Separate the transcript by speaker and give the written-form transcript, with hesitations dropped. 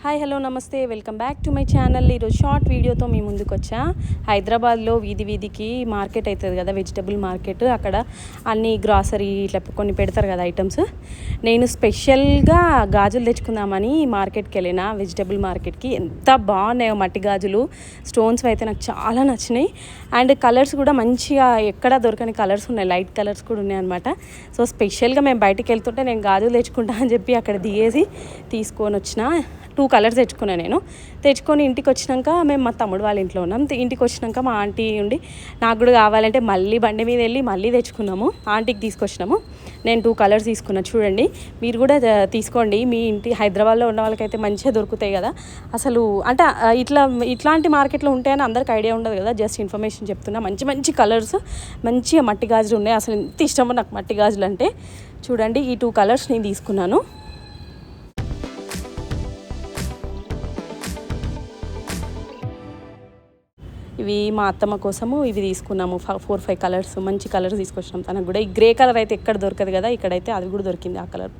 Speaker 1: Hi hello నమస్తే welcome back to my channel. ఈరోజు short వీడియోతో మీ ముందుకు వచ్చా. హైదరాబాద్లో వీధి వీధికి మార్కెట్ అవుతుంది కదా, వెజిటబుల్ మార్కెట్. అక్కడ అన్ని గ్రాసరీ ఇట్లా కొన్ని పెడతారు కదా ఐటమ్స్. నేను స్పెషల్గా గాజులు తెచ్చుకుందామని మార్కెట్కి వెళ్ళిన, వెజిటబుల్ మార్కెట్కి. ఎంత బాగున్నాయో మట్టి గాజులు, స్టోన్స్ అయితే నాకు చాలా నచ్చినాయి. అండ్ కలర్స్ కూడా మంచిగా ఎక్కడ దొరకని కలర్స్ ఉన్నాయి, లైట్ కలర్స్ కూడా ఉన్నాయి అనమాట. సో స్పెషల్గా మేము బయటికి వెళ్తుంటే నేను గాజులు తెచ్చుకుంటా అని చెప్పి అక్కడ దిగేసి తీసుకొని వచ్చిన. 2 కలర్స్ తెచ్చుకున్నాను. నేను తెచ్చుకొని ఇంటికి వచ్చినాక మేము మా తమ్ముడు వాళ్ళ ఇంట్లో ఉన్నాం. ఇంటికి వచ్చినాక మా ఆంటీ ఉండి నాకు కూడా కావాలంటే మళ్ళీ బండి మీద వెళ్ళి మళ్ళీ తెచ్చుకున్నాము. ఆంటీకి తీసుకొచ్చినాము. నేను 2 కలర్స్ తీసుకున్నా. చూడండి, మీరు కూడా తీసుకోండి. మీ ఇంటి హైదరాబాద్లో ఉన్న వాళ్ళకైతే మంచిగా దొరుకుతాయి కదా. అసలు అంటే ఇట్లాంటి మార్కెట్లో ఉంటాయని అందరికి ఐడియా ఉండదు కదా. జస్ట్ ఇన్ఫర్మేషన్ చెప్తున్నా. మంచి మంచి కలర్స్, మంచిగా మట్టి గాజులు ఉన్నాయి. అసలు ఎంత ఇష్టమో నాకు మట్టి గాజులు అంటే. చూడండి, ఈ 2 కలర్స్ నేను తీసుకున్నాను. ఇవి మా అత్తమ్మ కోసము ఇవి తీసుకున్నాము. 4-5 కలర్స్, మంచి కలర్స్ తీసుకొచ్చినాం. తనకు కూడా ఈ గ్రే కలర్ అయితే ఎక్కడ దొరకదు కదా, ఇక్కడైతే అది కూడా దొరికింది, ఆ కలర్.